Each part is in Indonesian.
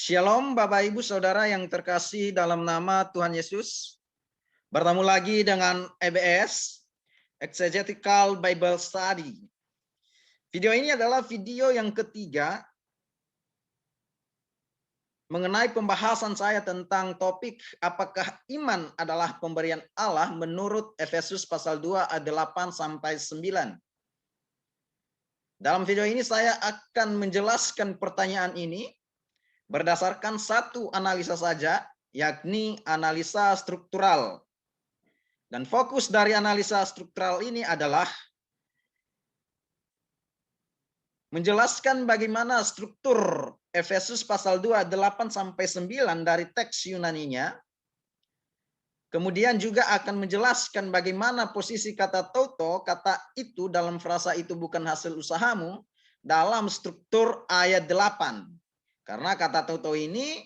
Shalom Bapak Ibu Saudara yang terkasih dalam nama Tuhan Yesus. Bertemu lagi dengan EBS, Exegetical Bible Study. Video ini adalah video yang ketiga mengenai pembahasan saya tentang topik apakah iman adalah pemberian Allah menurut Efesus pasal 2 ayat 8 sampai 9. Dalam video ini saya akan menjelaskan pertanyaan ini berdasarkan satu analisa saja, yakni analisa struktural. Dan fokus dari analisa struktural ini adalah menjelaskan bagaimana struktur Efesus pasal 2 8 sampai 9 dari teks Yunaninya. Kemudian juga akan menjelaskan bagaimana posisi kata toto, kata itu dalam frasa itu bukan hasil usahamu, dalam struktur ayat 8. Karena kata toto ini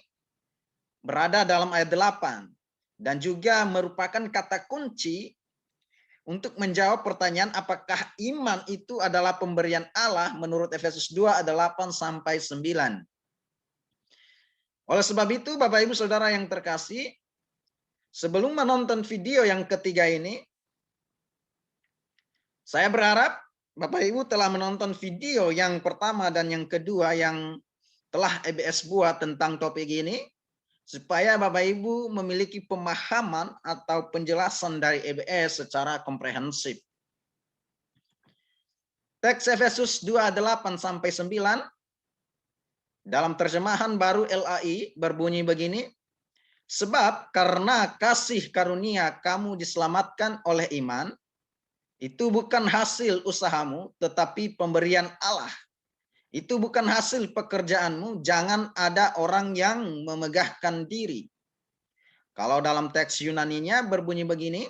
berada dalam ayat 8 dan juga merupakan kata kunci untuk menjawab pertanyaan apakah iman itu adalah pemberian Allah menurut Efesus 2 ayat 8 sampai 9. Oleh sebab itu Bapak Ibu Saudara yang terkasih, sebelum menonton video yang ketiga ini, saya berharap Bapak Ibu telah menonton video yang pertama dan yang kedua yang telah EBS buat tentang topik ini, supaya Bapak Ibu memiliki pemahaman atau penjelasan dari EBS secara komprehensif. Teks Efesus 2 8 sampai 9 dalam terjemahan baru LAI berbunyi begini, sebab karena kasih karunia kamu diselamatkan oleh iman, itu bukan hasil usahamu tetapi pemberian Allah. Itu bukan hasil pekerjaanmu, jangan ada orang yang memegahkan diri. Kalau dalam teks Yunaninya berbunyi begini,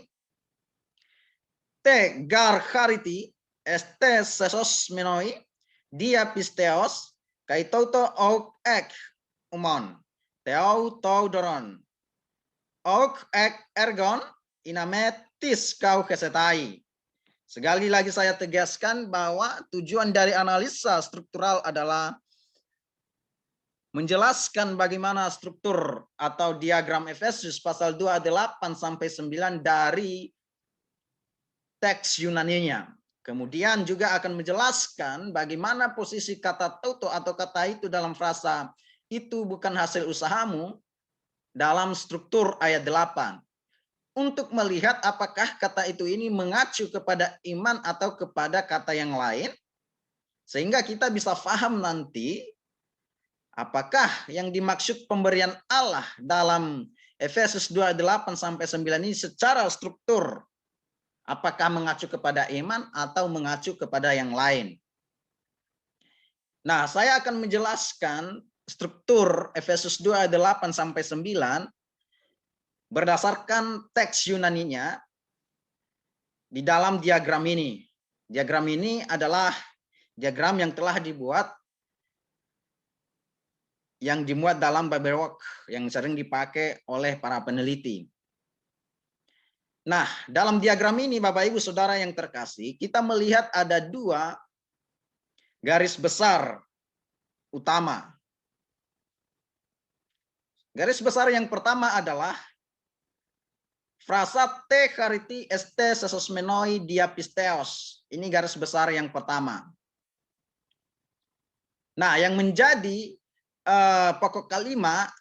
te gar chariti este sesos menoi dia pisteos kai toto ok ek umon teo taudoron ok ek ergon inametis kau kesetai. Sekali lagi saya tegaskan bahwa tujuan dari analisa struktural adalah menjelaskan bagaimana struktur atau diagram Efesus pasal 2 ayat 8 sampai 9 dari teks Yunaninya. Kemudian juga akan menjelaskan bagaimana posisi kata toto atau kata itu dalam frasa itu bukan hasil usahamu dalam struktur ayat 8. Untuk melihat apakah kata itu ini mengacu kepada iman atau kepada kata yang lain, sehingga kita bisa paham nanti apakah yang dimaksud pemberian Allah dalam Efesus 2 8 sampai 9 ini secara struktur apakah mengacu kepada iman atau mengacu kepada yang lain. Nah, saya akan menjelaskan struktur Efesus 2 ayat 8 sampai 9 berdasarkan teks Yunaninya di dalam diagram ini. Diagram ini adalah diagram yang telah dimuat dalam Babelwalk yang sering dipakai oleh para peneliti. Nah, dalam diagram ini Bapak Ibu Saudara yang terkasih, kita melihat ada dua garis besar utama. Garis besar yang pertama adalah frasa te chariti este sesosmenoi diapisteos. Ini garis besar yang pertama. Nah, yang menjadi pokok kalimat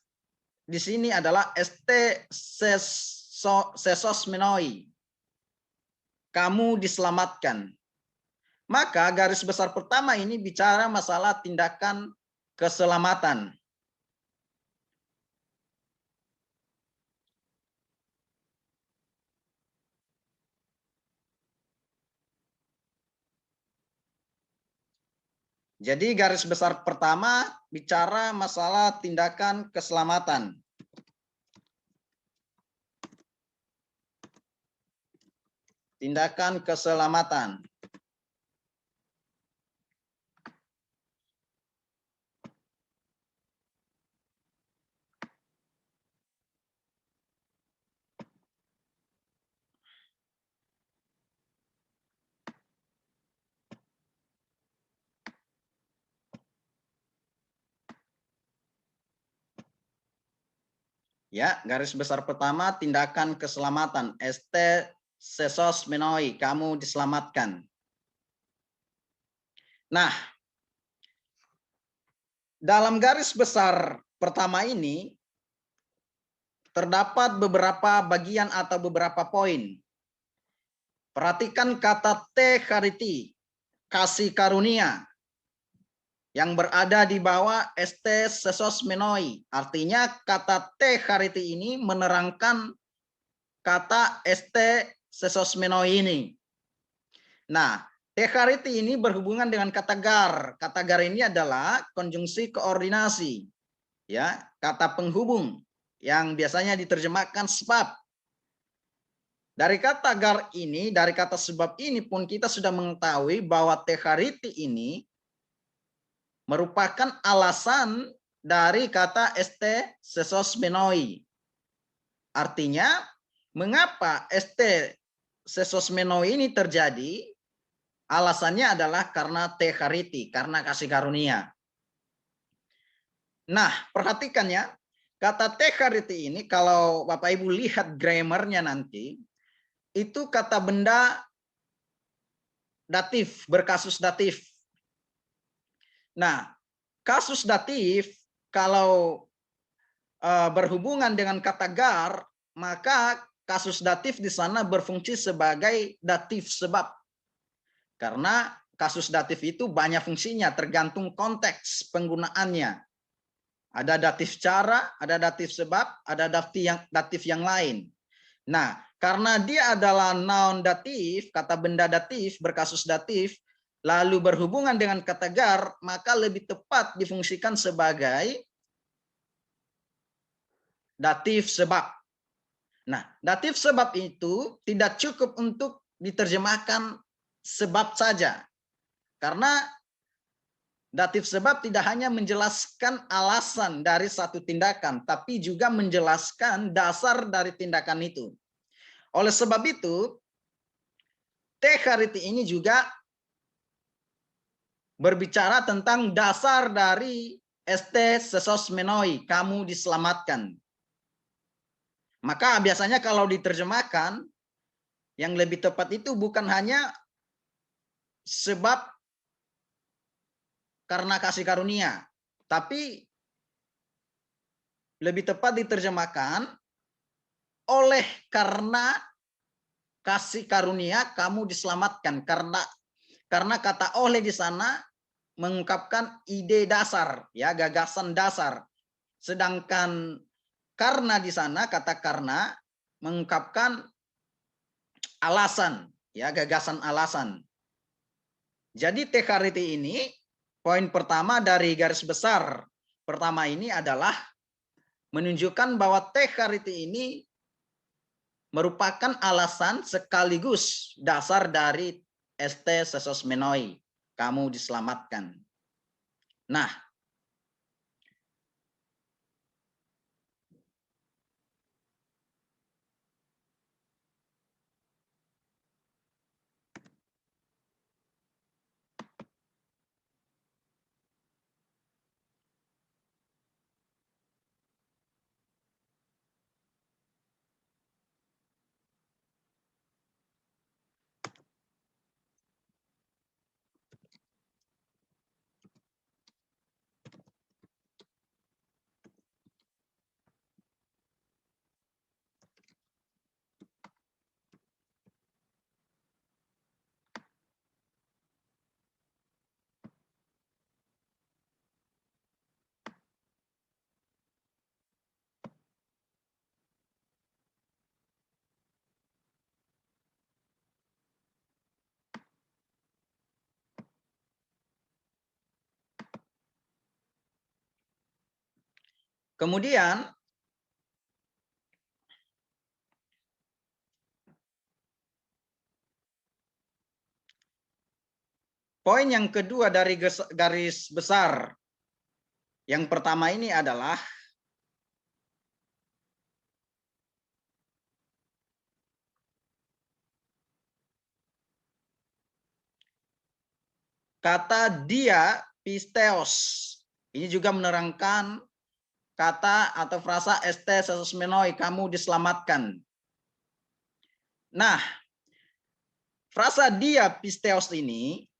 di sini adalah este sesosmenoi. Kamu diselamatkan. Maka garis besar pertama ini bicara masalah tindakan keselamatan. Jadi garis besar pertama bicara masalah tindakan keselamatan. Tindakan keselamatan. Ya, garis besar pertama tindakan keselamatan. Este sesos menoi, kamu diselamatkan. Nah, dalam garis besar pertama ini terdapat beberapa bagian atau beberapa poin. Perhatikan kata te chariti, kasih karunia, yang berada di bawah este sesos menoi. Artinya kata te chariti ini menerangkan kata este sesos menoi ini. Nah, te chariti ini berhubungan dengan kata gar. Kata gar ini adalah konjungsi koordinasi, ya, kata penghubung yang biasanya diterjemahkan sebab. Dari kata gar ini, dari kata sebab ini pun kita sudah mengetahui bahwa te chariti ini merupakan alasan dari kata este sesos menoi. Artinya, mengapa este sesos menoi ini terjadi? Alasannya adalah karena te chariti, karena kasih karunia. Nah, perhatikan ya, kata te chariti ini kalau Bapak Ibu lihat grammarnya nanti, itu kata benda datif, berkasus datif. Nah, kasus datif kalau berhubungan dengan kata gar, maka kasus datif di sana berfungsi sebagai datif sebab. Karena kasus datif itu banyak fungsinya, tergantung konteks penggunaannya. Ada datif cara, ada datif sebab, ada datif yang lain. Nah, karena dia adalah noun datif, kata benda datif, berkasus datif, lalu berhubungan dengan kata gar, maka lebih tepat difungsikan sebagai datif sebab. Nah, datif sebab itu tidak cukup untuk diterjemahkan sebab saja. Karena datif sebab tidak hanya menjelaskan alasan dari satu tindakan, tapi juga menjelaskan dasar dari tindakan itu. Oleh sebab itu, te chariti ini juga berbicara tentang dasar dari este sesos menoi, kamu diselamatkan. Maka biasanya kalau diterjemahkan, yang lebih tepat itu bukan hanya sebab karena kasih karunia, tapi lebih tepat diterjemahkan oleh karena kasih karunia kamu diselamatkan. Karena kata oleh di sana mengungkapkan ide dasar, ya, gagasan dasar. Sedangkan karena di sana kata karena mengungkapkan alasan, ya, gagasan alasan. Jadi te chariti ini poin pertama dari garis besar pertama ini adalah menunjukkan bahwa te chariti ini merupakan alasan sekaligus dasar dari este sesos menoi, kamu diselamatkan. Nah, kemudian poin yang kedua dari garis besar yang pertama ini adalah kata dia pisteos. Ini juga menerangkan kata atau frasa este sesosmenoi, kamu diselamatkan. Nah, frasa dia pisteos ini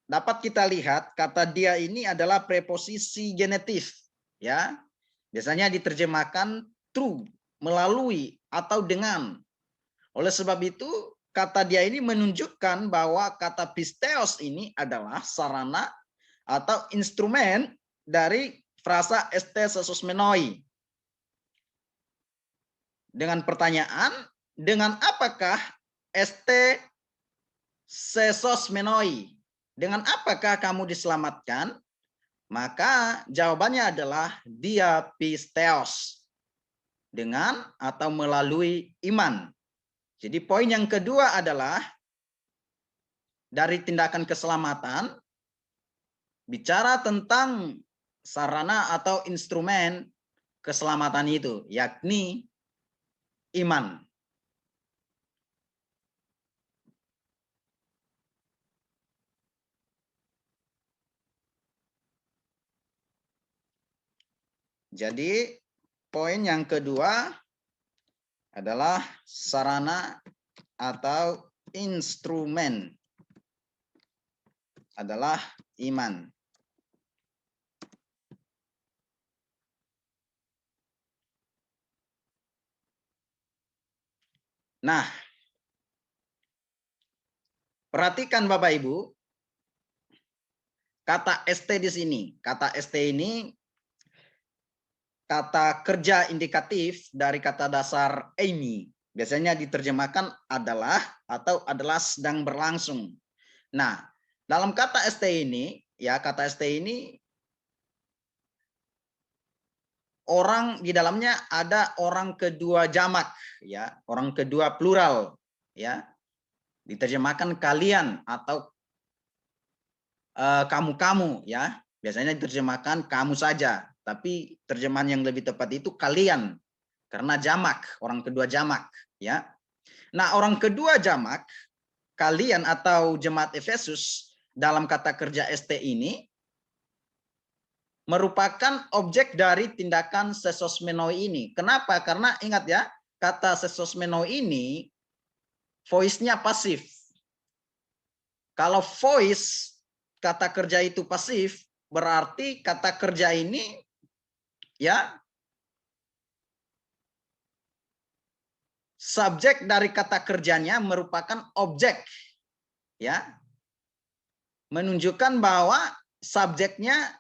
dapat kita lihat kata dia ini adalah preposisi genetif, ya. Biasanya diterjemahkan through, melalui atau dengan. Oleh sebab itu, kata dia ini menunjukkan bahwa kata pisteos ini adalah sarana atau instrumen dari frasa este sesosmenoi. Dengan pertanyaan, dengan apakah este sesosmenoi? Dengan apakah kamu diselamatkan? Maka jawabannya adalah diapisteos. Dengan atau melalui iman. Jadi poin yang kedua adalah dari tindakan keselamatan, bicara tentang sarana atau instrumen keselamatan itu, yakni iman. Jadi poin yang kedua adalah sarana atau instrumen adalah iman. Nah, perhatikan Bapak Ibu, kata ST di sini. Kata ST ini kata kerja indikatif dari kata dasar Amy. Biasanya diterjemahkan adalah atau adalah sedang berlangsung. Nah, dalam kata ST ini, ya kata ST ini orang di dalamnya ada orang kedua jamak, ya, orang kedua plural, ya. Diterjemahkan kalian atau kamu-kamu, ya. Biasanya diterjemahkan kamu saja, tapi terjemahan yang lebih tepat itu kalian karena jamak, orang kedua jamak, ya. Nah, orang kedua jamak kalian atau jemaat Efesus dalam kata kerja ST ini merupakan objek dari tindakan sesosmenoi ini. Kenapa? Karena ingat ya, kata sesosmenoi ini voice-nya pasif. Kalau voice kata kerja itu pasif, berarti kata kerja ini ya subjek dari kata kerjanya merupakan objek, ya, menunjukkan bahwa subjeknya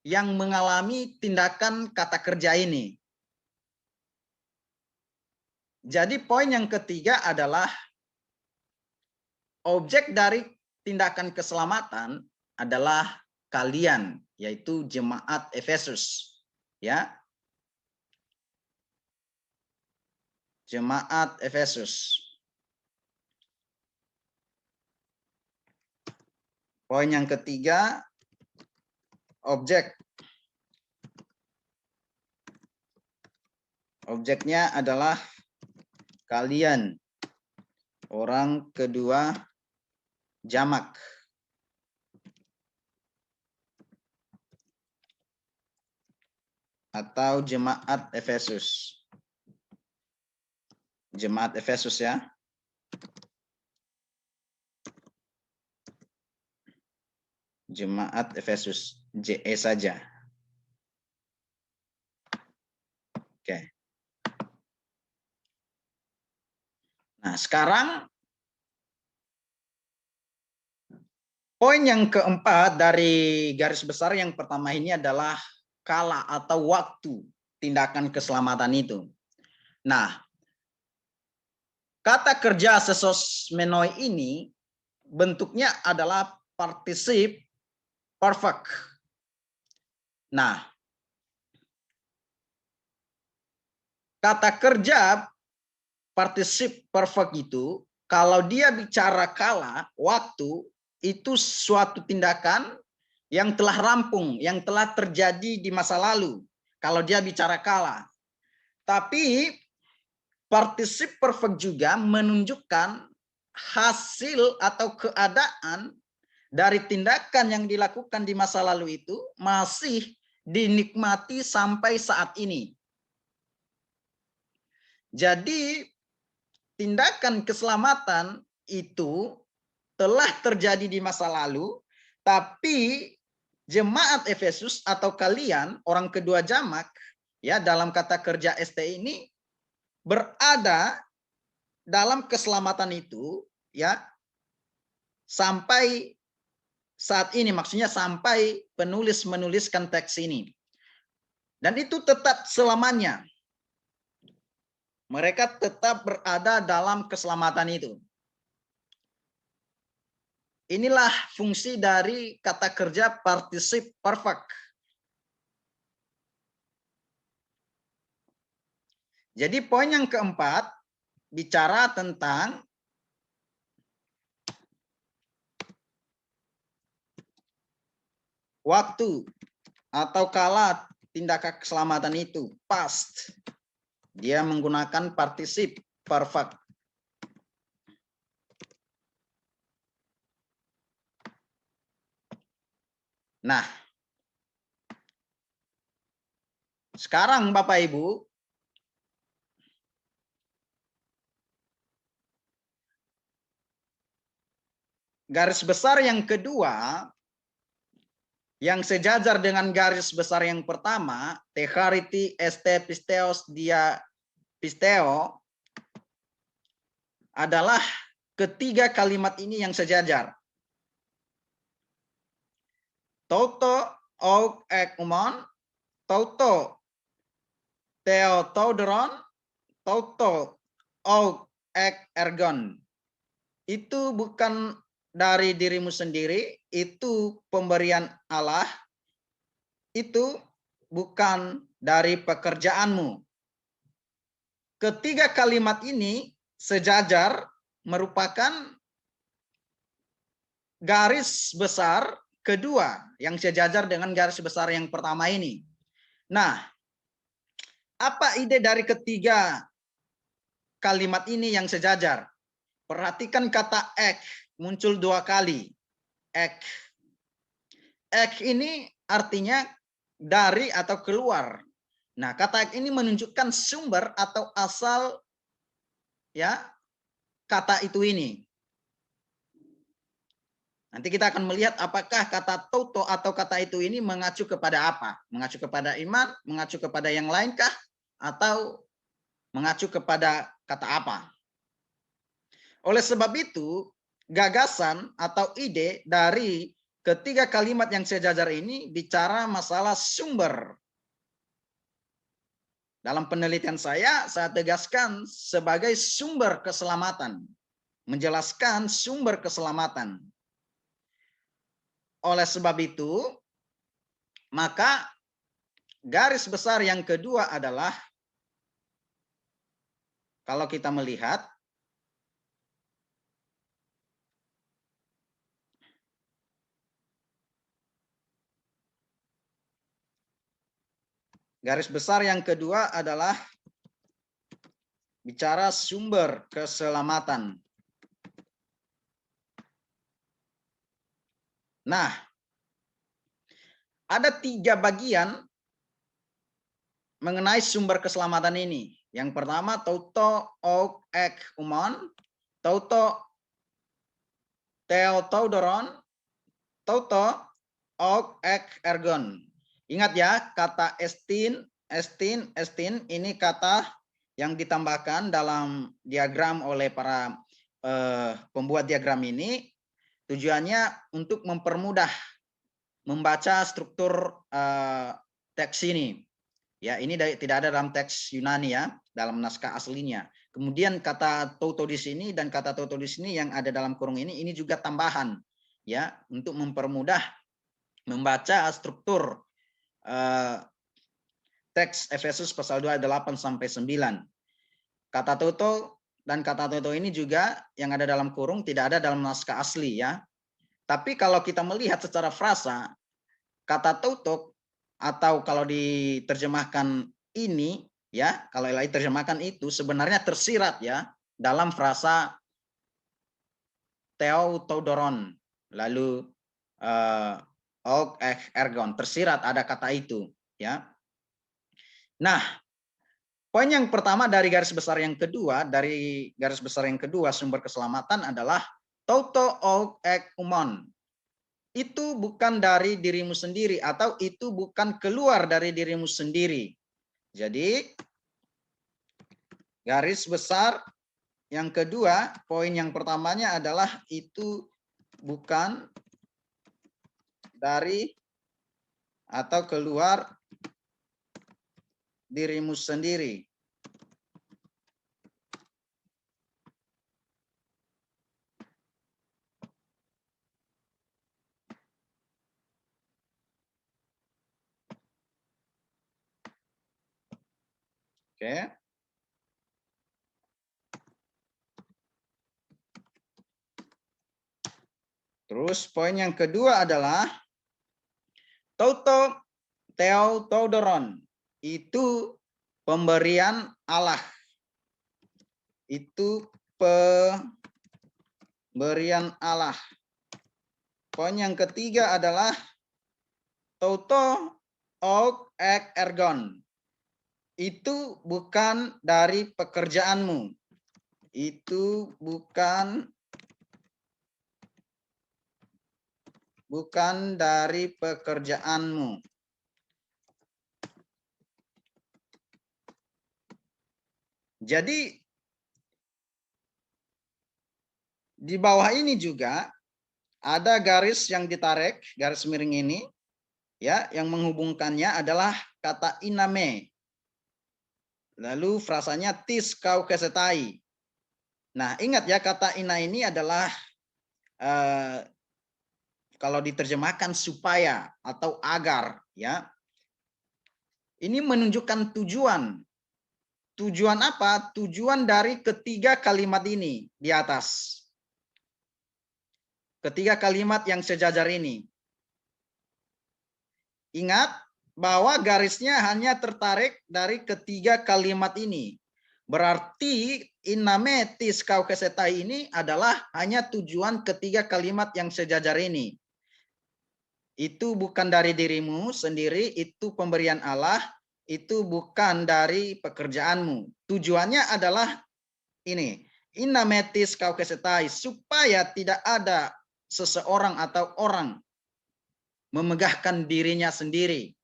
yang mengalami tindakan kata kerja ini. Jadi poin yang ketiga adalah objek dari tindakan keselamatan adalah kalian, yaitu jemaat Efesus, ya. Jemaat Efesus. Poin yang ketiga, objek. Objeknya adalah kalian, orang kedua jamak. Atau jemaat Efesus. Jemaat Efesus, ya. Jemaat Efesus, JE saja. Oke. Nah, sekarang poin yang keempat dari garis besar yang pertama ini adalah kala atau waktu tindakan keselamatan itu. Nah, kata kerja sesosmenoi ini bentuknya adalah partisip perfect. Nah, kata kerja partisip perfect itu kalau dia bicara kala, waktu, itu suatu tindakan yang telah rampung, yang telah terjadi di masa lalu. Kalau dia bicara kala. Tapi partisip perfect juga menunjukkan hasil atau keadaan dari tindakan yang dilakukan di masa lalu itu masih dinikmati sampai saat ini. Jadi tindakan keselamatan itu telah terjadi di masa lalu, tapi jemaat Efesus atau kalian orang kedua jamak ya dalam kata kerja ST ini berada dalam keselamatan itu ya sampai saat ini, maksudnya sampai penulis menuliskan teks ini. Dan itu tetap selamanya. Mereka tetap berada dalam keselamatan itu. Inilah fungsi dari kata kerja participe perfect. Jadi poin yang keempat bicara tentang waktu atau kala tindakan keselamatan itu past. Dia menggunakan participe perfect. Nah, sekarang Bapak Ibu, garis besar yang kedua yang sejajar dengan garis besar yang pertama, techarity, este, pisteos, dia, pisteo, adalah ketiga kalimat ini yang sejajar. Toto, og, ek, umon, toto, theotauderon, toto, og, ek, ergon. Itu bukan dari dirimu sendiri, itu pemberian Allah, itu bukan dari pekerjaanmu. Ketiga kalimat ini sejajar merupakan garis besar kedua yang sejajar dengan garis besar yang pertama ini. Nah, apa ide dari ketiga kalimat ini yang sejajar? Perhatikan kata ek muncul dua kali. Ek. Ek ini artinya dari atau keluar. Nah, kata ek ini menunjukkan sumber atau asal ya kata itu ini. Nanti kita akan melihat apakah kata toto atau kata itu ini mengacu kepada apa? Mengacu kepada iman, mengacu kepada yang lainkah, atau mengacu kepada kata apa? Oleh sebab itu, gagasan atau ide dari ketiga kalimat yang sejajar ini bicara masalah sumber. Dalam penelitian saya tegaskan sebagai sumber keselamatan. Menjelaskan sumber keselamatan. Oleh sebab itu, maka garis besar yang kedua adalah, kalau kita melihat, garis besar yang kedua adalah bicara sumber keselamatan. Nah, ada tiga bagian mengenai sumber keselamatan ini. Yang pertama, toto, og, ek, umon. Toto, theotauderon. Toto, og, ek, ergon. Ingat ya, kata estin ini kata yang ditambahkan dalam diagram oleh para pembuat diagram ini. Tujuannya untuk mempermudah membaca struktur teks ini. Ya, ini tidak ada dalam teks Yunani ya, dalam naskah aslinya. Kemudian kata toto di sini dan kata toto di sini yang ada dalam kurung ini juga tambahan ya, untuk mempermudah membaca struktur teks Efesus pasal 2 ayat 8 sampai 9. Kata toto dan kata toto ini juga yang ada dalam kurung tidak ada dalam naskah asli ya. Tapi kalau kita melihat secara frasa, kata toto atau kalau diterjemahkan ini ya, kalau diterjemahkan itu sebenarnya tersirat ya dalam frasa theotauderon. Lalu auk, ergon. Tersirat ada kata itu, ya. Nah, poin yang pertama dari garis besar yang kedua, sumber keselamatan adalah toto auk ek umon. Itu bukan dari dirimu sendiri atau itu bukan keluar dari dirimu sendiri. Jadi garis besar yang kedua, poin yang pertamanya adalah itu bukan dari atau keluar dirimu sendiri. Oke. Terus poin yang kedua adalah Toto Theodoron. Itu pemberian Allah. Itu pemberian Allah. Poin yang ketiga adalah Toto auk ek ergon. Itu bukan dari pekerjaanmu. Itu bukan dari pekerjaanmu. Jadi di bawah ini juga ada garis yang ditarik, garis miring ini, ya, yang menghubungkannya adalah kata iname. Lalu frasanya tis kau kesetai. Nah, ingat ya, kata ina ini adalah kalau diterjemahkan supaya atau agar, ya. Ini menunjukkan tujuan. Tujuan apa? Tujuan dari ketiga kalimat ini di atas. Ketiga kalimat yang sejajar ini. Ingat bahwa garisnya hanya tertarik dari ketiga kalimat ini. Berarti inametis kau kesetai ini adalah hanya tujuan ketiga kalimat yang sejajar ini. Itu bukan dari dirimu sendiri, itu pemberian Allah, itu bukan dari pekerjaanmu. Tujuannya adalah ini, inametis kau kesetai, supaya tidak ada seseorang atau orang memegahkan dirinya sendiri.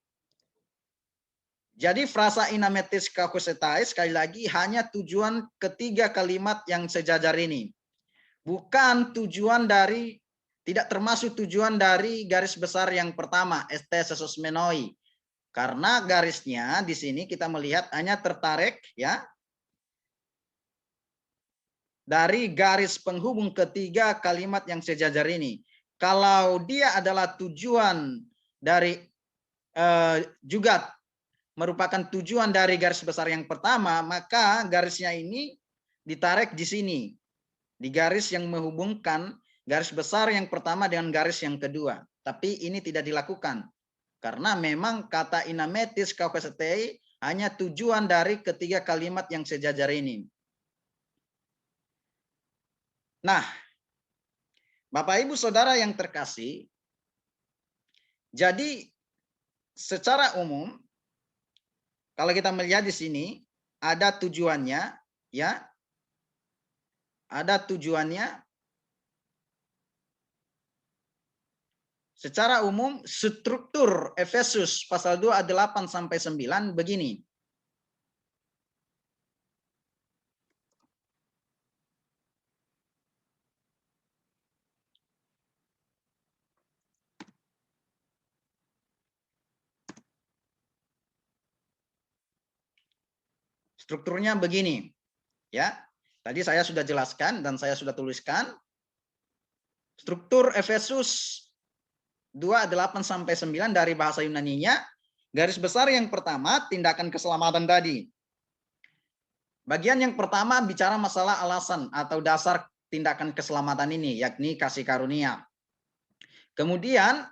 Jadi frasa inametis kau kesetai sekali lagi hanya tujuan ketiga kalimat yang sejajar ini. Bukan tujuan dari, tidak termasuk tujuan dari garis besar yang pertama, este sesus menoi. Karena garisnya di sini kita melihat hanya tertarik, ya, dari garis penghubung ketiga kalimat yang sejajar ini. Kalau dia adalah tujuan dari juga merupakan tujuan dari garis besar yang pertama, maka garisnya ini ditarik di sini, di garis yang menghubungkan garis besar yang pertama dengan garis yang kedua. Tapi ini tidak dilakukan karena memang kata inametis kau kesetai hanya tujuan dari ketiga kalimat yang sejajar ini. Nah, Bapak Ibu Saudara yang terkasih, jadi secara umum kalau kita melihat di sini ada tujuannya, ya. Ada tujuannya. Secara umum struktur Efesus pasal 2 ayat 8 sampai 9 begini. Strukturnya begini, ya. Tadi saya sudah jelaskan dan saya sudah tuliskan. Struktur Efesus 2 ayat 8 sampai 9 dari bahasa Yunaninya, garis besar yang pertama tindakan keselamatan tadi. Bagian yang pertama bicara masalah alasan atau dasar tindakan keselamatan ini, yakni kasih karunia. Kemudian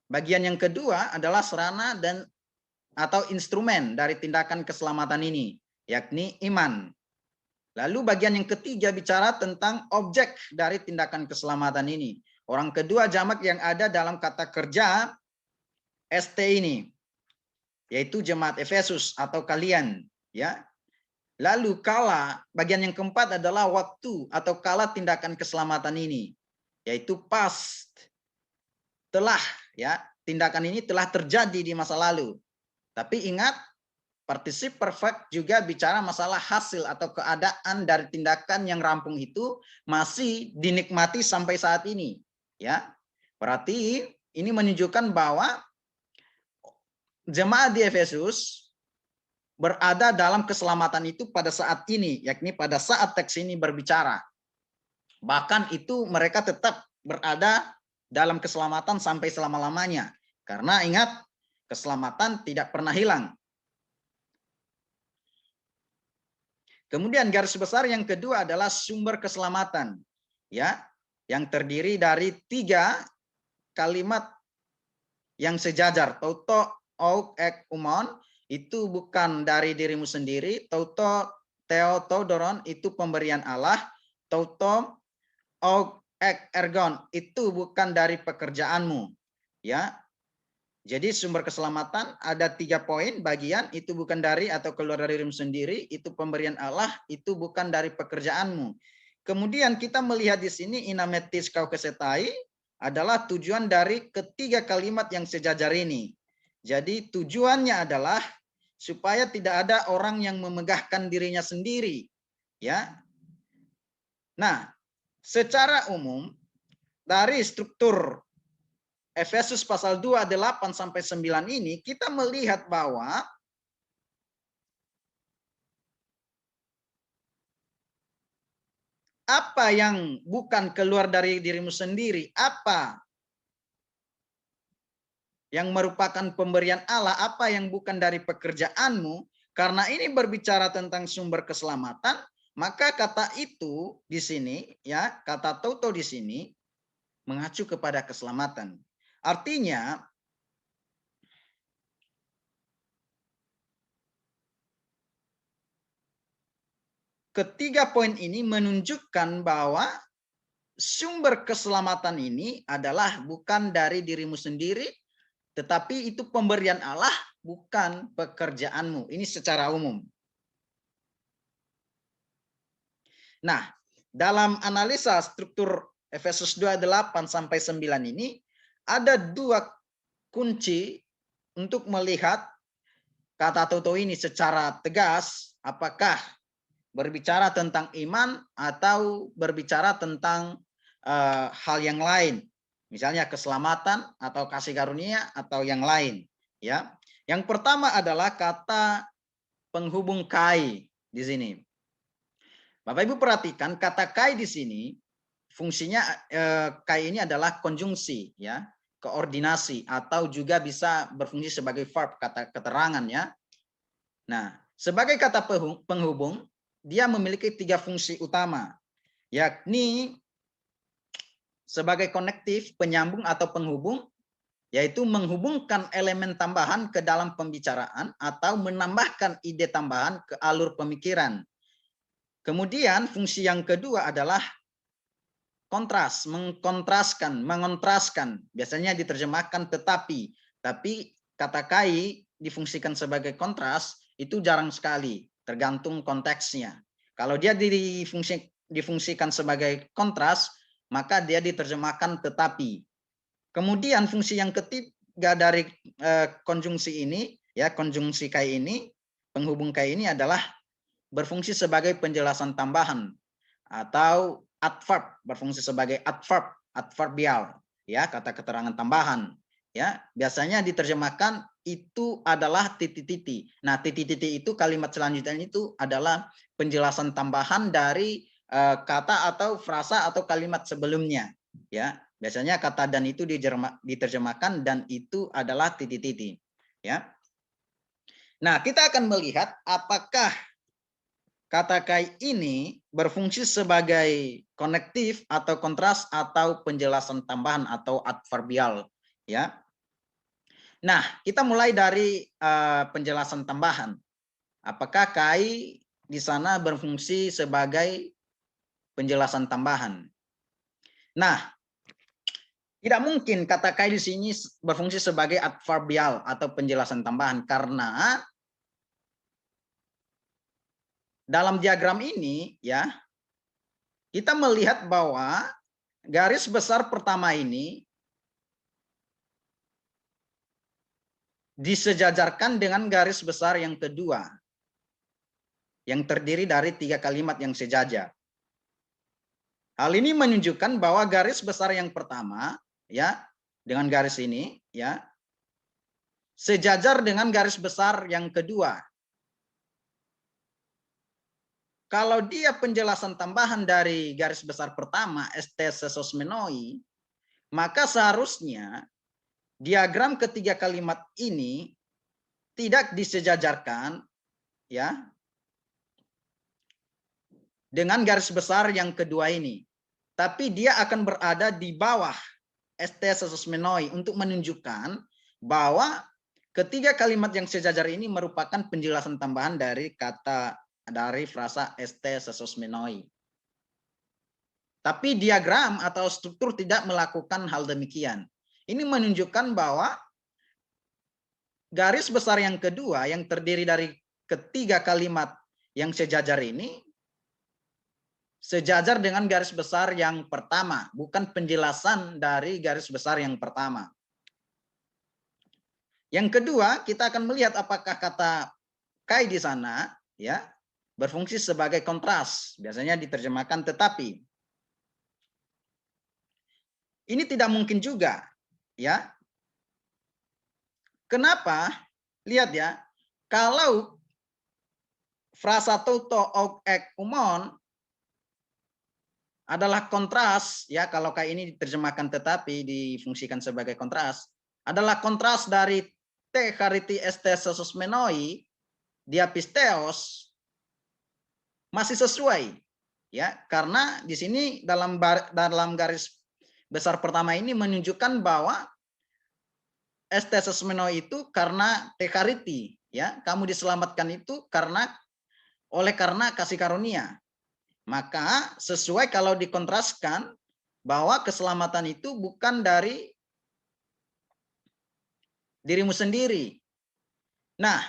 bagian yang kedua adalah sarana dan atau instrumen dari tindakan keselamatan ini, yakni iman. Lalu bagian yang ketiga bicara tentang objek dari tindakan keselamatan ini. Orang kedua jamak yang ada dalam kata kerja ST ini, yaitu jemaat Efesus atau kalian, ya. Lalu kala, bagian yang keempat adalah waktu atau kala tindakan keselamatan ini, yaitu past, telah, ya. Tindakan ini telah terjadi di masa lalu. Tapi ingat, particip perfect juga bicara masalah hasil atau keadaan dari tindakan yang rampung itu masih dinikmati sampai saat ini, ya. Berarti ini menunjukkan bahwa jemaat di Efesus berada dalam keselamatan itu pada saat ini, yakni pada saat teks ini berbicara. Bahkan itu mereka tetap berada dalam keselamatan sampai selama-lamanya. Karena ingat, keselamatan tidak pernah hilang. Kemudian garis besar yang kedua adalah sumber keselamatan, ya, yang terdiri dari 3 kalimat yang sejajar. Toto, auk, ek, umon, itu bukan dari dirimu sendiri. Toto, theo, todoron, itu pemberian Allah. Toto, auk, ek, ergon, itu bukan dari pekerjaanmu, ya. Jadi sumber keselamatan ada 3 poin bagian, itu bukan dari atau keluar dari dirimu sendiri, itu pemberian Allah, itu bukan dari pekerjaanmu. Kemudian kita melihat di sini inametis kau kesetai adalah tujuan dari ketiga kalimat yang sejajar ini. Jadi tujuannya adalah supaya tidak ada orang yang memegahkan dirinya sendiri, ya. Nah, secara umum dari struktur Efesus pasal 2 8 sampai 9 ini kita melihat bahwa apa yang bukan keluar dari dirimu sendiri, apa yang merupakan pemberian Allah, apa yang bukan dari pekerjaanmu, karena ini berbicara tentang sumber keselamatan, maka kata itu di sini, ya, kata toto di sini mengacu kepada keselamatan. Artinya ketiga poin ini menunjukkan bahwa sumber keselamatan ini adalah bukan dari dirimu sendiri, tetapi itu pemberian Allah, bukan pekerjaanmu. Ini secara umum. Nah, dalam analisa struktur Efesus 2 8 sampai 9 ini ada 2 kunci untuk melihat kata toto ini secara tegas, apakah berbicara tentang iman atau berbicara tentang hal yang lain, misalnya keselamatan atau kasih karunia atau yang lain, ya. Yang pertama adalah kata penghubung kai di sini. Bapak Ibu perhatikan kata kai di sini fungsinya kai ini adalah konjungsi, ya, koordinasi atau juga bisa berfungsi sebagai verb, kata keterangan, ya. Nah, sebagai kata penghubung dia memiliki 3 fungsi utama, yakni sebagai konektif, penyambung atau penghubung, yaitu menghubungkan elemen tambahan ke dalam pembicaraan atau menambahkan ide tambahan ke alur pemikiran. Kemudian fungsi yang kedua adalah kontras, mengkontraskan, mengontraskan. Biasanya diterjemahkan tetapi, tapi kata kai difungsikan sebagai kontras itu jarang sekali, tergantung konteksnya. Kalau dia difungsikan sebagai kontras, maka dia diterjemahkan tetapi. Kemudian fungsi yang ketiga dari konjungsi ini, ya, konjungsi kai ini, penghubung kai ini adalah berfungsi sebagai penjelasan tambahan atau adverb, berfungsi sebagai adverb, adverbial, ya, kata keterangan tambahan, ya. Biasanya diterjemahkan itu adalah titik-titik. Nah, titik-titik itu kalimat selanjutnya itu adalah penjelasan tambahan dari kata atau frasa atau kalimat sebelumnya, ya. Biasanya kata dan itu diterjemahkan dan itu adalah titik-titik, ya. Nah, kita akan melihat apakah kata kai ini berfungsi sebagai konektif atau kontras atau penjelasan tambahan atau adverbial, ya. Nah, kita mulai dari penjelasan tambahan. Apakah kai di sana berfungsi sebagai penjelasan tambahan? Nah, Tidak mungkin kata kai di sini berfungsi sebagai adverbial atau penjelasan tambahan, karena dalam diagram ini ya kita melihat bahwa garis besar pertama ini disejajarkan dengan garis besar yang kedua yang terdiri dari 3 kalimat yang sejajar. Hal ini menunjukkan bahwa garis besar yang pertama ya dengan garis ini ya sejajar dengan garis besar yang kedua. Kalau dia penjelasan tambahan dari garis besar pertama ST sesosmenoi, maka seharusnya diagram ketiga kalimat ini tidak disejajarkan ya dengan garis besar yang kedua ini, tapi dia akan berada di bawah ST sesosmenoi untuk menunjukkan bahwa ketiga kalimat yang sejajar ini merupakan penjelasan tambahan dari frasa ST sesosmenoi. Tapi diagram atau struktur tidak melakukan hal demikian. Ini menunjukkan bahwa garis besar yang kedua yang terdiri dari ketiga kalimat yang sejajar ini sejajar dengan garis besar yang pertama, bukan penjelasan dari garis besar yang pertama. Yang kedua, kita akan melihat apakah kata kai di sana ya berfungsi sebagai kontras, biasanya diterjemahkan tetapi. Ini tidak mungkin juga, ya. Kenapa? Lihat ya, kalau frasa toto og ek umon adalah kontras, ya kalau kayak ini diterjemahkan tetapi difungsikan sebagai kontras, adalah kontras dari te chariti este sesosmenoi diapisteos, masih sesuai, ya karena di sini dalam garis besar pertama ini menunjukkan bahwa este sesosmenoi itu karena te chariti, ya kamu diselamatkan itu karena kasih karunia. Maka sesuai kalau dikontraskan bahwa keselamatan itu bukan dari dirimu sendiri. Nah,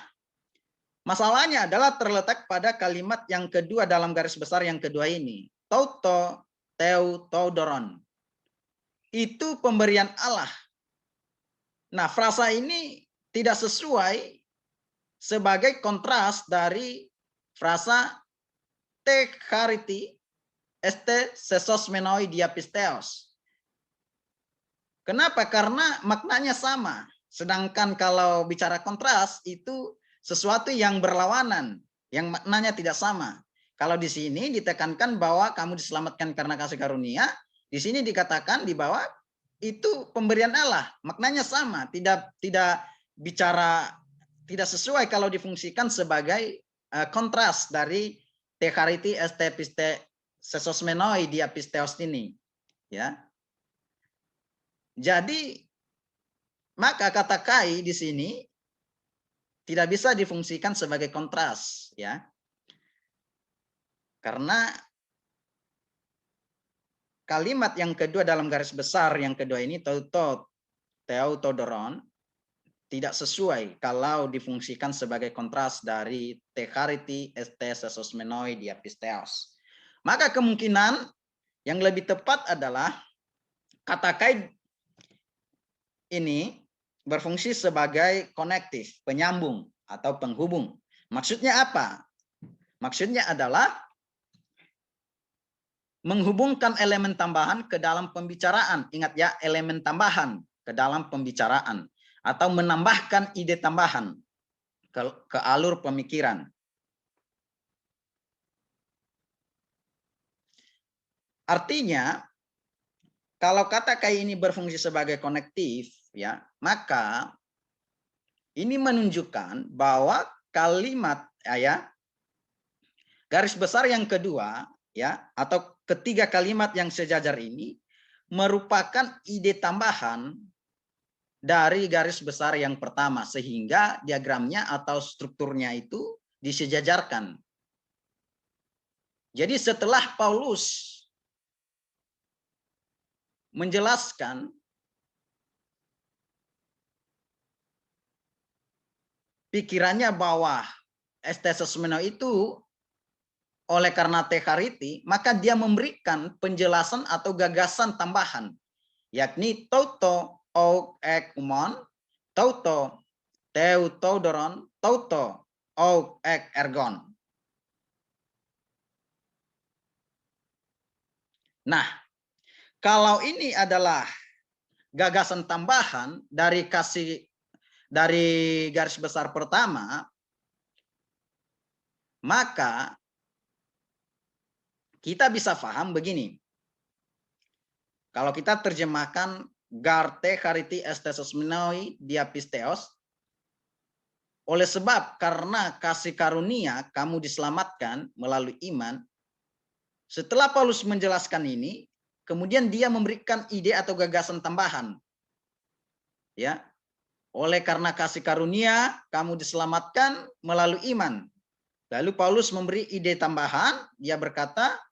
masalahnya adalah terletak pada kalimat yang kedua dalam garis besar yang kedua ini. Toto, teu, toudoron. Itu pemberian Allah. Nah, frasa ini tidak sesuai sebagai kontras dari frasa te chariti este sesosmenoi diapisteos. Kenapa? Karena maknanya sama. Sedangkan kalau bicara kontras itu sesuatu yang berlawanan, yang maknanya tidak sama. Kalau di sini ditekankan bahwa kamu diselamatkan karena kasih karunia, di sini dikatakan di bawah itu pemberian Allah, maknanya sama, tidak sesuai kalau difungsikan sebagai kontras dari te chariti este sesosmenoi diapisteos ini, ya. Jadi maka kata kai di sini tidak bisa difungsikan sebagai kontras, ya. Karena kalimat yang kedua dalam garis besar yang kedua ini toto teu todoron tidak sesuai kalau difungsikan sebagai kontras dari te chariti este sesosmenoi diapisteos. Maka kemungkinan yang lebih tepat adalah kata kai ini berfungsi sebagai konektif, penyambung atau penghubung. Maksudnya apa? Maksudnya adalah menghubungkan elemen tambahan ke dalam pembicaraan. Ingat ya, elemen tambahan ke dalam pembicaraan atau menambahkan ide tambahan ke alur pemikiran. Artinya, kalau kata kai ini berfungsi sebagai konektif, ya, maka ini menunjukkan bahwa kalimat ya garis besar yang kedua ya atau ketiga kalimat yang sejajar ini merupakan ide tambahan dari garis besar yang pertama sehingga diagramnya atau strukturnya itu disejajarkan. Jadi setelah Paulus menjelaskan pikirannya bahwa estesosmeno itu oleh karena tekariti, maka dia memberikan penjelasan atau gagasan tambahan, yakni toto ou ek umon, toto teu toudoron, toto ou ek ergon. Nah, kalau ini adalah gagasan tambahan dari garis besar pertama, maka kita bisa paham begini. Kalau kita terjemahkan garte chariti estesos menoi diapisteos, oleh sebab karena kasih karunia kamu diselamatkan melalui iman. Setelah Paulus menjelaskan ini, kemudian dia memberikan ide atau gagasan tambahan. Ya. Oleh karena kasih karunia kamu diselamatkan melalui iman. Lalu Paulus memberi ide tambahan, dia berkata,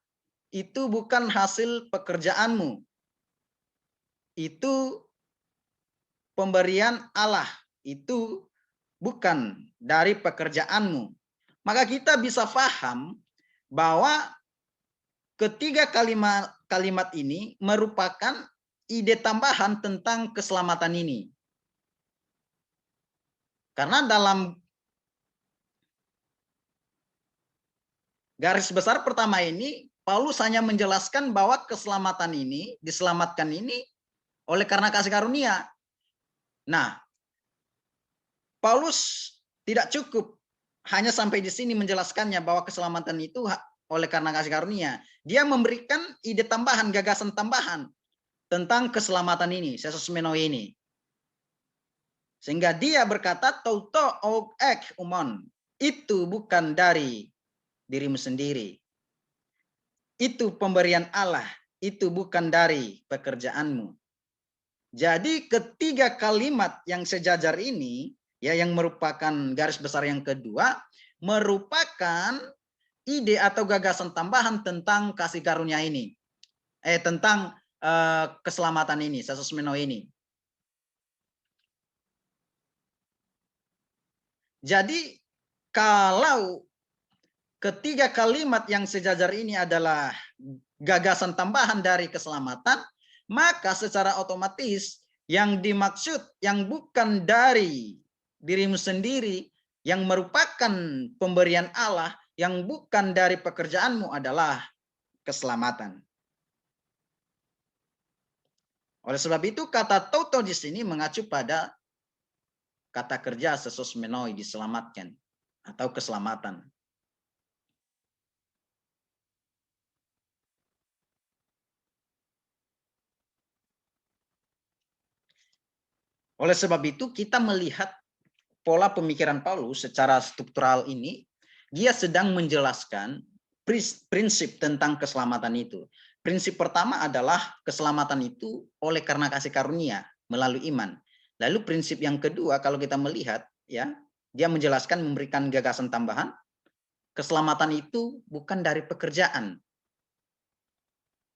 itu bukan hasil pekerjaanmu. Itu pemberian Allah. Itu bukan dari pekerjaanmu. Maka kita bisa paham bahwa ketiga kalimat ini merupakan ide tambahan tentang keselamatan ini. Karena dalam garis besar pertama ini, Paulus hanya menjelaskan bahwa keselamatan ini, diselamatkan ini oleh karena kasih karunia. Nah, Paulus tidak cukup hanya sampai di sini menjelaskannya bahwa keselamatan itu oleh karena kasih karunia. Dia memberikan ide tambahan, gagasan tambahan tentang keselamatan ini, sesosmeno ini. Sehingga dia berkata, toto ou ek umon, itu bukan dari dirimu sendiri. Itu pemberian Allah, itu bukan dari pekerjaanmu. Jadi ketiga kalimat yang sejajar ini, ya, yang merupakan garis besar yang kedua, merupakan ide atau gagasan tambahan tentang kasih karunia ini, tentang keselamatan ini, sesosmeno ini. Jadi kalau ketiga kalimat yang sejajar ini adalah gagasan tambahan dari keselamatan, maka secara otomatis yang dimaksud yang bukan dari dirimu sendiri, yang merupakan pemberian Allah, yang bukan dari pekerjaanmu adalah keselamatan. Oleh sebab itu kata toto di sini mengacu pada kata kerja sesosmenoi, diselamatkan atau keselamatan. Oleh sebab itu kita melihat pola pemikiran Paulus secara struktural ini, dia sedang menjelaskan prinsip tentang keselamatan itu. Prinsip pertama adalah keselamatan itu oleh karena kasih karunia melalui iman. Lalu prinsip yang kedua, kalau kita melihat, ya, dia menjelaskan, memberikan gagasan tambahan, keselamatan itu bukan dari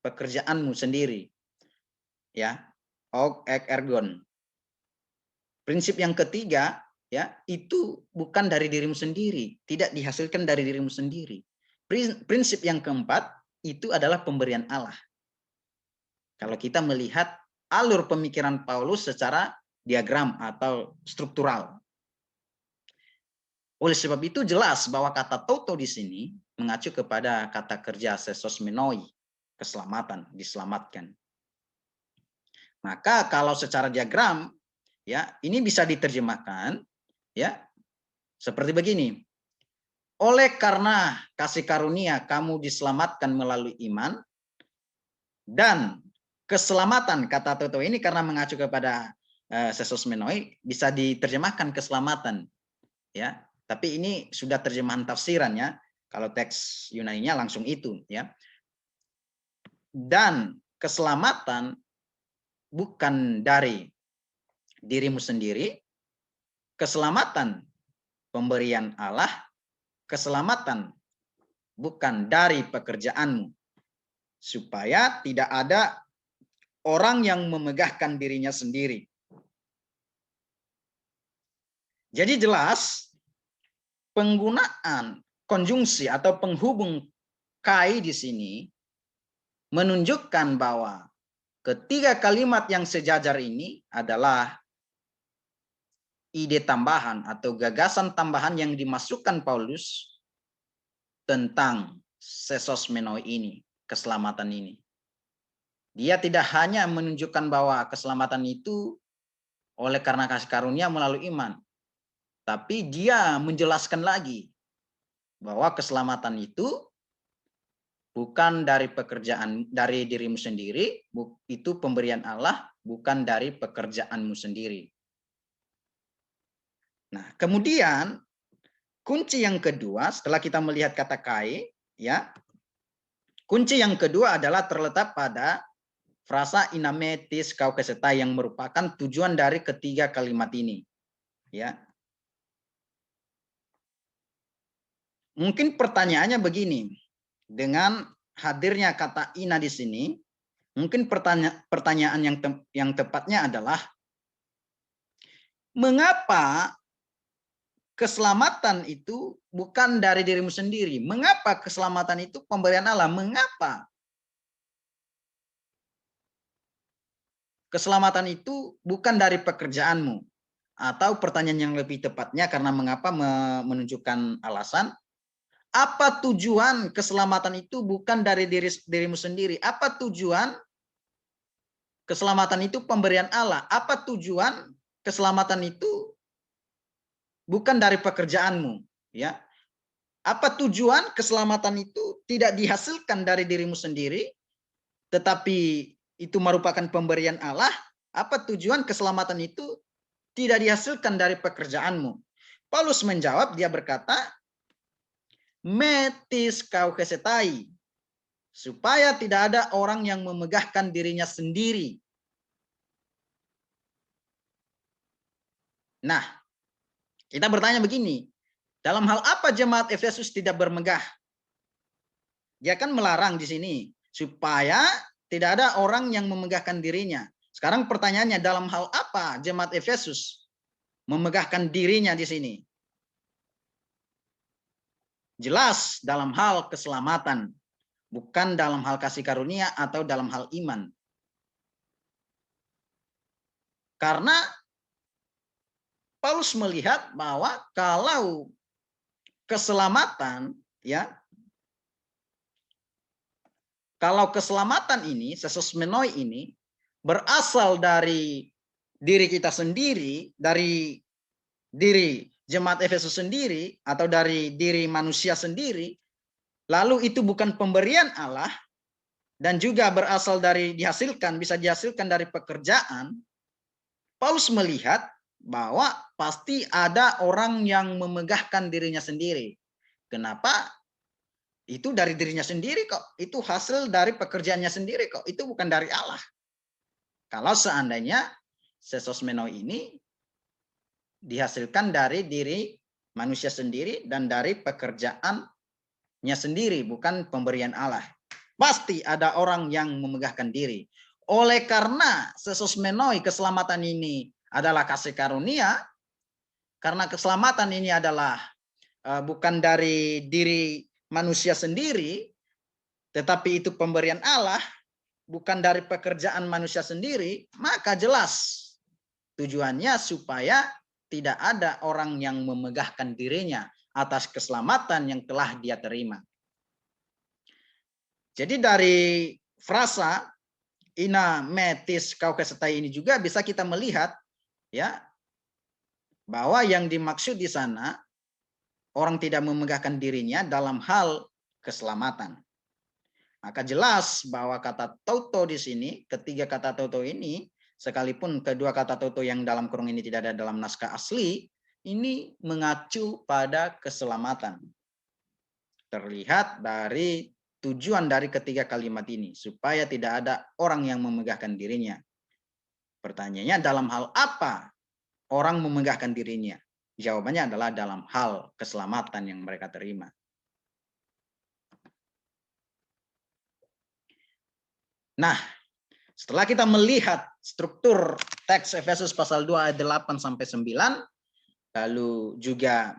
pekerjaanmu sendiri, ya, og ek ergon. Prinsip yang ketiga, ya, itu bukan dari dirimu sendiri, tidak dihasilkan dari dirimu sendiri. Prinsip yang keempat itu adalah pemberian Allah. Kalau kita melihat alur pemikiran Paulus secara diagram atau struktural. Oleh sebab itu jelas bahwa kata toto di sini mengacu kepada kata kerja sesosmenoi, keselamatan, diselamatkan. Maka kalau secara diagram, ya, ini bisa diterjemahkan, ya, seperti begini. Oleh karena kasih karunia kamu diselamatkan melalui iman, dan keselamatan, kata toto ini karena mengacu kepada sesosmenoi bisa diterjemahkan keselamatan, ya. Tapi ini sudah terjemahan tafsiran, ya. Kalau teks Yunaninya langsung itu, ya. Dan keselamatan bukan dari dirimu sendiri, keselamatan pemberian Allah, keselamatan bukan dari pekerjaanmu, supaya tidak ada orang yang memegahkan dirinya sendiri. Jadi jelas penggunaan konjungsi atau penghubung kai di sini menunjukkan bahwa ketiga kalimat yang sejajar ini adalah ide tambahan atau gagasan tambahan yang dimasukkan Paulus tentang sesos menoi ini, keselamatan ini. Dia tidak hanya menunjukkan bahwa keselamatan itu oleh karena kasih karunia melalui iman, tapi dia menjelaskan lagi bahwa keselamatan itu bukan dari pekerjaan, dari dirimu sendiri, itu pemberian Allah, bukan dari pekerjaanmu sendiri. Nah, kemudian kunci yang kedua setelah kita melihat kata kai, ya, kunci yang kedua adalah terletak pada frasa inametis kau kesetai yang merupakan tujuan dari ketiga kalimat ini. Ya. Mungkin pertanyaannya begini, dengan hadirnya kata ina di sini, mungkin pertanyaan yang tepatnya adalah mengapa keselamatan itu bukan dari dirimu sendiri? Mengapa keselamatan itu pemberian Allah? Mengapa keselamatan itu bukan dari pekerjaanmu? Atau pertanyaan yang lebih tepatnya, karena mengapa menunjukkan alasan, apa tujuan keselamatan itu bukan dari dirimu sendiri? Apa tujuan keselamatan itu pemberian Allah? Apa tujuan keselamatan itu bukan dari pekerjaanmu? Ya, apa tujuan keselamatan itu tidak dihasilkan dari dirimu sendiri, tetapi itu merupakan pemberian Allah? Apa tujuan keselamatan itu tidak dihasilkan dari pekerjaanmu? Paulus menjawab, dia berkata, metis kau kesetai, supaya tidak ada orang yang memegahkan dirinya sendiri. Nah, kita bertanya begini, dalam hal apa jemaat Efesus tidak bermegah? Dia kan melarang di sini, supaya tidak ada orang yang memegahkan dirinya. Sekarang pertanyaannya, dalam hal apa jemaat Efesus memegahkan dirinya di sini? Jelas dalam hal keselamatan, bukan dalam hal kasih karunia atau dalam hal iman. Karena Paulus melihat bahwa kalau keselamatan, ya, kalau keselamatan ini, sesos menoi ini berasal dari diri kita sendiri, dari diri jemaat Efesus sendiri, atau dari diri manusia sendiri, lalu itu bukan pemberian Allah, dan juga berasal dari bisa dihasilkan dari pekerjaan, Paulus melihat bahwa pasti ada orang yang memegahkan dirinya sendiri. Kenapa? Itu dari dirinya sendiri kok. Itu hasil dari pekerjaannya sendiri kok. Itu bukan dari Allah. Kalau seandainya sesos menoi ini dihasilkan dari diri manusia sendiri dan dari pekerjaannya sendiri, bukan pemberian Allah. Pasti ada orang yang memegahkan diri. Oleh karena sesos menoi, keselamatan ini adalah kasih karunia, karena keselamatan ini adalah bukan dari diri manusia sendiri, tetapi itu pemberian Allah, bukan dari pekerjaan manusia sendiri, maka jelas tujuannya supaya tidak ada orang yang memegahkan dirinya atas keselamatan yang telah dia terima. Jadi dari frasa ina metis kau kesetai ini juga bisa kita melihat, ya, bahwa yang dimaksud di sana orang tidak memegahkan dirinya dalam hal keselamatan. Maka jelas bahwa kata toto di sini, ketiga kata toto ini, sekalipun kedua kata toto yang dalam kurung ini tidak ada dalam naskah asli, ini mengacu pada keselamatan. Terlihat dari tujuan dari ketiga kalimat ini, supaya tidak ada orang yang memegahkan dirinya. Pertanyaannya, dalam hal apa orang memegahkan dirinya? Jawabannya adalah dalam hal keselamatan yang mereka terima. Nah, setelah kita melihat struktur teks Efesus pasal 2 ayat 8 sampai 9, lalu juga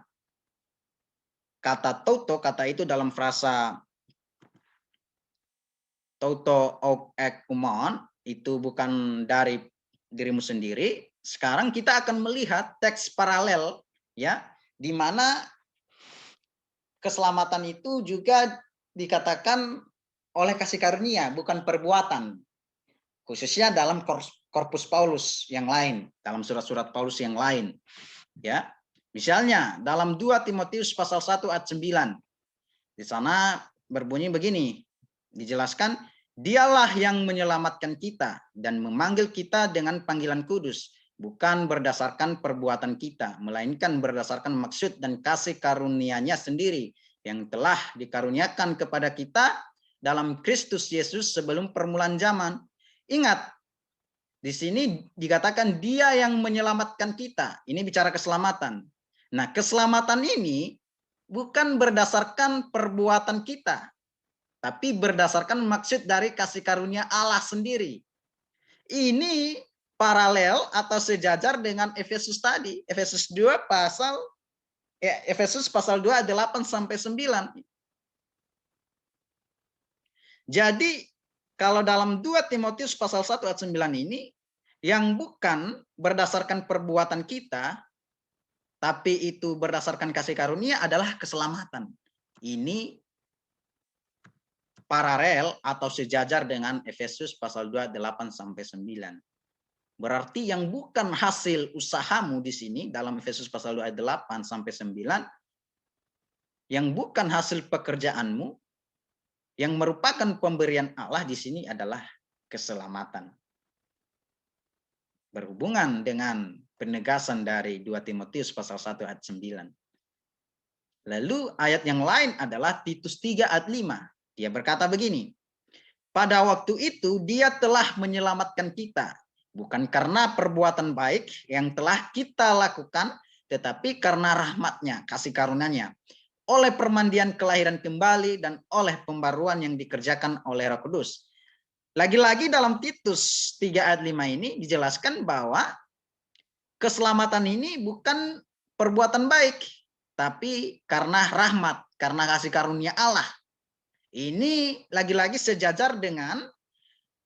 kata toto, kata itu dalam frasa toto ok ek umon, itu bukan dari dirimu sendiri. Sekarang kita akan melihat teks paralel, ya, di mana keselamatan itu juga dikatakan oleh kasih karunia, bukan perbuatan. Khususnya dalam korpus Paulus yang lain, dalam surat-surat Paulus yang lain. Ya, misalnya dalam 2 Timotius pasal 1 ayat 9. Di sana berbunyi begini, dijelaskan, dialah yang menyelamatkan kita dan memanggil kita dengan panggilan kudus, bukan berdasarkan perbuatan kita, melainkan berdasarkan maksud dan kasih karunia-Nya sendiri yang telah dikaruniakan kepada kita dalam Kristus Yesus sebelum permulaan zaman. Ingat, di sini dikatakan dia yang menyelamatkan kita. Ini bicara keselamatan. Nah, keselamatan ini bukan berdasarkan perbuatan kita, tapi berdasarkan maksud dari kasih karunia Allah sendiri. Ini paralel atau sejajar dengan Efesus tadi. Efesus pasal 2 ayat 8 sampai 9. Jadi kalau dalam 2 Timotius pasal 1 ayat 9 ini, yang bukan berdasarkan perbuatan kita, tapi itu berdasarkan kasih karunia adalah keselamatan. Ini paralel atau sejajar dengan Efesus pasal 2 8 sampai 9. Berarti yang bukan hasil usahamu di sini dalam Efesus pasal 2 ayat 8 sampai 9, yang bukan hasil pekerjaanmu, yang merupakan pemberian Allah di sini adalah keselamatan. Berhubungan dengan penegasan dari 2 Timotius pasal 1 ayat 9. Lalu ayat yang lain adalah Titus 3 ayat 5. Dia berkata begini, pada waktu itu dia telah menyelamatkan kita, bukan karena perbuatan baik yang telah kita lakukan, tetapi karena rahmat-Nya, kasih karunia-Nya, oleh permandian kelahiran kembali dan oleh pembaruan yang dikerjakan oleh Roh Kudus. Lagi-lagi dalam Titus 3 ayat 5 ini dijelaskan bahwa keselamatan ini bukan perbuatan baik, tapi karena rahmat, karena kasih karunia Allah. Ini lagi-lagi sejajar dengan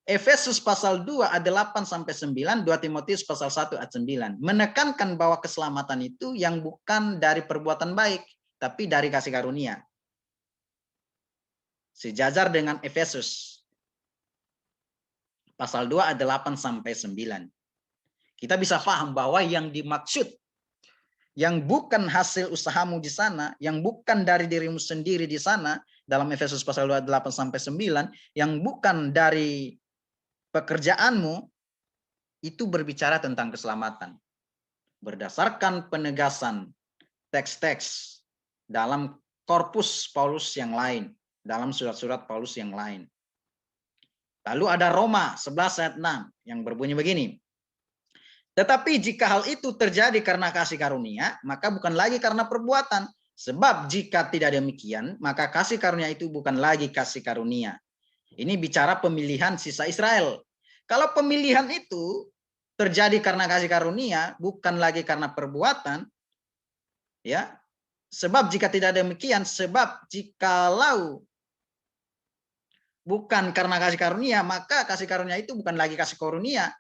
Efesus pasal 2 ayat 8 sampai 9, 2 Timotius pasal 1 ayat 9. Menekankan bahwa keselamatan itu yang bukan dari perbuatan baik, tapi dari kasih karunia. Sejajar dengan Efesus pasal 2 ayat 8 sampai 9. Kita bisa paham bahwa yang dimaksud, yang bukan hasil usahamu di sana, yang bukan dari dirimu sendiri di sana, dalam Efesus pasal 2 ayat 8 sampai 9, yang bukan dari pekerjaanmu, itu berbicara tentang keselamatan. Berdasarkan penegasan teks-teks dalam korpus Paulus yang lain, dalam surat-surat Paulus yang lain. Lalu ada Roma 11 ayat 6 yang berbunyi begini. Tetapi jika hal itu terjadi karena kasih karunia, maka bukan lagi karena perbuatan. Sebab jika tidak demikian, maka kasih karunia itu bukan lagi kasih karunia. Ini bicara pemilihan sisa Israel. Kalau pemilihan itu terjadi karena kasih karunia, bukan lagi karena perbuatan, ya. Sebab jika tidak demikian, sebab jikalau bukan karena kasih karunia, maka kasih karunia itu bukan lagi kasih karunia.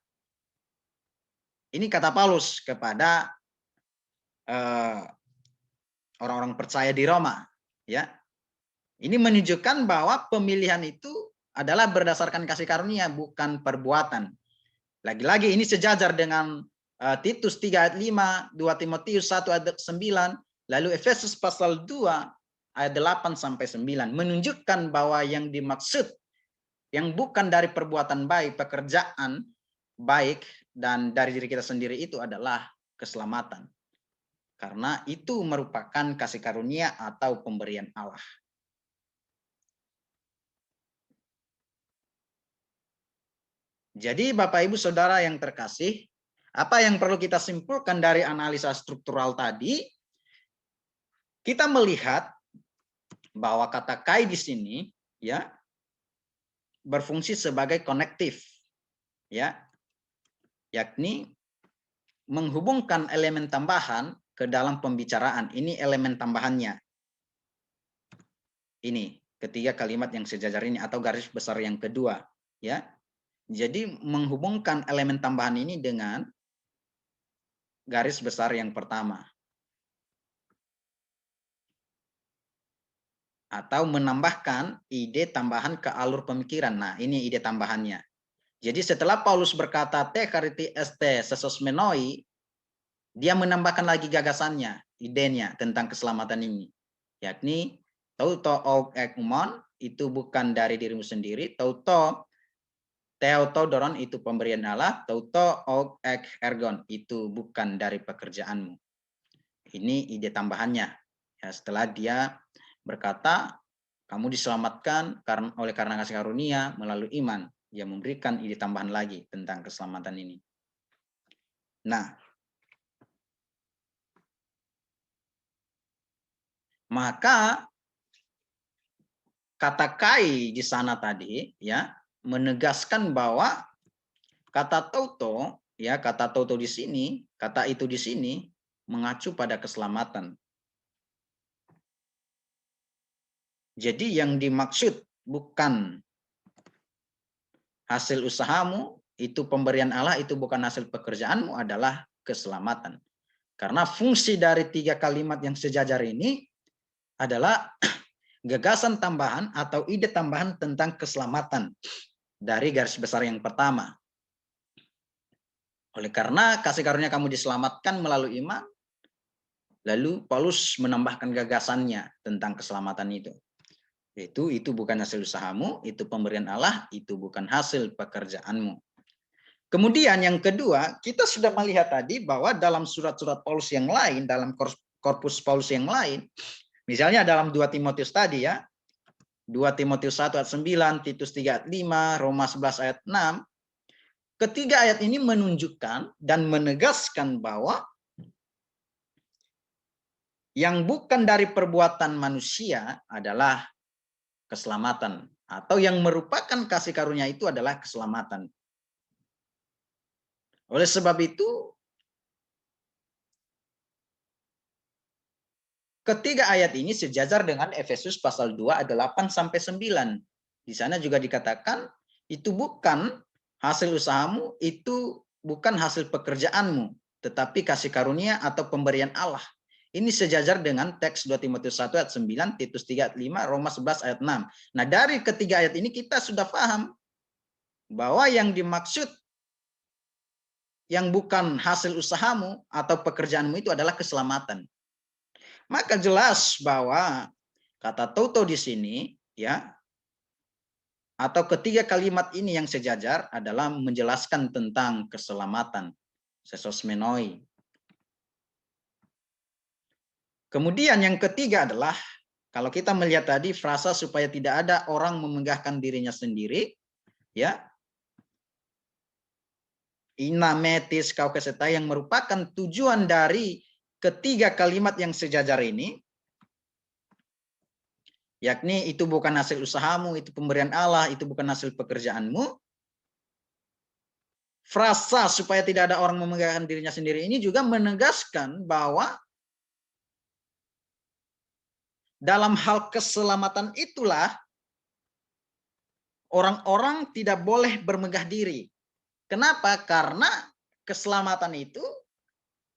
Ini kata Paulus kepada orang-orang percaya di Roma. Ya, ini menunjukkan bahwa pemilihan itu adalah berdasarkan kasih karunia, bukan perbuatan. Lagi-lagi ini sejajar dengan Titus 3 ayat 5, 2 Timotius 1 ayat 9, lalu Efesus pasal 2 ayat 8 sampai 9, menunjukkan bahwa yang dimaksud yang bukan dari perbuatan baik, pekerjaan baik dan dari diri kita sendiri itu adalah keselamatan. Karena itu merupakan kasih karunia atau pemberian Allah. Jadi Bapak Ibu Saudara yang terkasih, apa yang perlu kita simpulkan dari analisa struktural tadi? Kita melihat bahwa kata kai di sini ya berfungsi sebagai konektif, ya, yakni menghubungkan elemen tambahan ke dalam pembicaraan. Ini elemen tambahannya. ini, ketiga kalimat yang sejajar ini atau garis besar yang kedua, ya. Jadi menghubungkan elemen tambahan ini dengan garis besar yang pertama. Atau menambahkan ide tambahan ke alur pemikiran. Nah, ini ide tambahannya. Jadi setelah Paulus berkata te kariti este sesos menoi, dia menambahkan lagi gagasannya, idenya tentang keselamatan ini. Yakni tauto og ek umon, itu bukan dari dirimu sendiri, tauto Theotodoron itu pemberian Allah, tauto og ek ergon itu bukan dari pekerjaanmu. Ini ide tambahannya. Ya, setelah dia berkata, kamu diselamatkan oleh karena kasih karunia melalui iman. Dia memberikan ide tambahan lagi tentang keselamatan ini. Nah, maka kata kai di sana tadi ya menegaskan bahwa kata tauto ya, kata tauto di sini, kata itu di sini mengacu pada keselamatan. Jadi yang dimaksud bukan hasil usahamu, itu pemberian Allah, itu bukan hasil pekerjaanmu, adalah keselamatan. Karena fungsi dari tiga kalimat yang sejajar ini adalah gagasan tambahan atau ide tambahan tentang keselamatan dari garis besar yang pertama. Oleh karena kasih karunia kamu diselamatkan melalui iman, lalu Paulus menambahkan gagasannya tentang keselamatan itu. Itu bukan hasil usahamu, itu pemberian Allah, itu bukan hasil pekerjaanmu. Kemudian yang kedua, kita sudah melihat tadi bahwa dalam surat-surat Paulus yang lain, dalam korpus Paulus yang lain, misalnya dalam 2 Timotius tadi ya, 2 Timotius 1 ayat 9, Titus 3 ayat 5, Roma 11 ayat 6, ketiga ayat ini menunjukkan dan menegaskan bahwa yang bukan dari perbuatan manusia adalah keselamatan, atau yang merupakan kasih karunia itu adalah keselamatan. Oleh sebab itu, ketiga ayat ini sejajar dengan Efesus pasal 2 ayat 8 sampai 9. Di sana juga dikatakan itu bukan hasil usahamu, itu bukan hasil pekerjaanmu, tetapi kasih karunia atau pemberian Allah. Ini sejajar dengan teks 2 Timotius 1 ayat 9, Titus 3 ayat 5, Roma 11 ayat 6. Nah, dari ketiga ayat ini kita sudah paham bahwa yang dimaksud yang bukan hasil usahamu atau pekerjaanmu itu adalah keselamatan. Maka jelas bahwa kata tauto di sini ya, atau ketiga kalimat ini yang sejajar adalah menjelaskan tentang keselamatan, sesos menoi. Kemudian yang ketiga adalah, kalau kita melihat tadi frasa supaya tidak ada orang memegahkan dirinya sendiri, ya, inametis kau keseta, yang merupakan tujuan dari ketiga kalimat yang sejajar ini, yakni itu bukan hasil usahamu, itu pemberian Allah, itu bukan hasil pekerjaanmu. Frasa supaya tidak ada orang memegahkan dirinya sendiri ini juga menegaskan bahwa dalam hal keselamatan itulah orang-orang tidak boleh bermegah diri. Kenapa? Karena keselamatan itu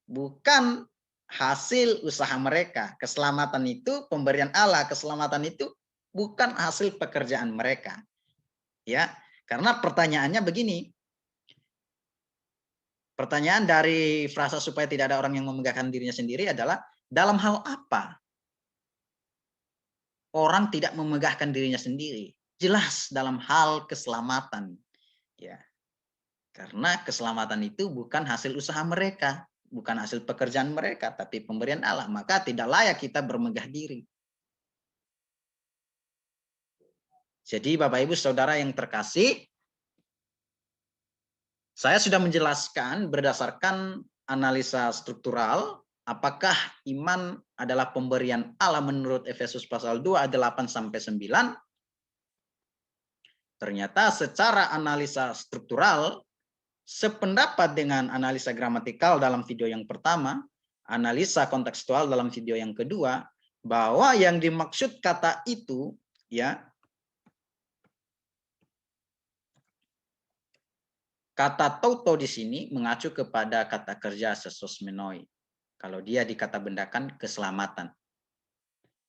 bukan hasil usaha mereka. Keselamatan itu pemberian Allah, keselamatan itu bukan hasil pekerjaan mereka. Ya, karena pertanyaannya begini. Pertanyaan dari frasa supaya tidak ada orang yang memegahkan dirinya sendiri adalah, dalam hal apa orang tidak memegahkan dirinya sendiri? Jelas dalam hal keselamatan. Ya. Karena keselamatan itu bukan hasil usaha mereka, bukan hasil pekerjaan mereka, tapi pemberian Allah. Maka tidak layak kita bermegah diri. Jadi Bapak Ibu Saudara yang terkasih, saya sudah menjelaskan berdasarkan analisa struktural apakah iman adalah pemberian Allah menurut Efesus pasal 2 ayat 8 sampai 9. Ternyata secara analisa struktural sependapat dengan analisa gramatikal dalam video yang pertama, analisa kontekstual dalam video yang kedua, bahwa yang dimaksud kata itu, ya, kata toto di sini mengacu kepada kata kerja sesosmenoi. Kalau dia dikata bendakan keselamatan,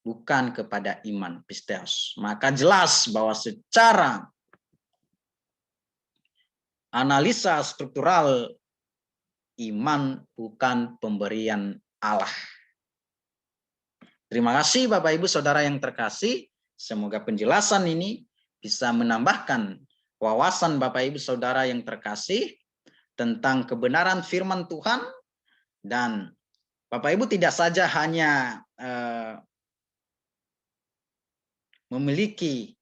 bukan kepada iman pisteos. Maka jelas bahwa secara analisa struktural, iman bukan pemberian Allah. Terima kasih Bapak Ibu Saudara yang terkasih. Semoga penjelasan ini bisa menambahkan wawasan Bapak Ibu Saudara yang terkasih tentang kebenaran firman Tuhan, dan Bapak Ibu tidak saja hanya memiliki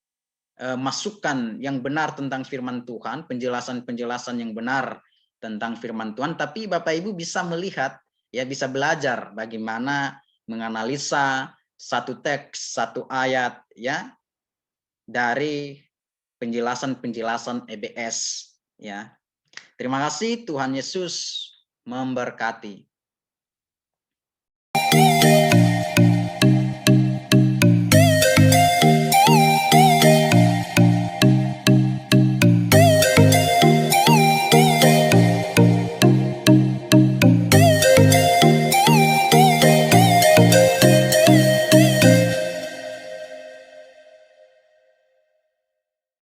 masukan yang benar tentang firman Tuhan, penjelasan-penjelasan yang benar tentang firman Tuhan, tapi Bapak Ibu bisa melihat, ya, bisa belajar bagaimana menganalisa satu teks, satu ayat, ya, dari penjelasan-penjelasan EBS, ya. Terima kasih, Tuhan Yesus memberkati.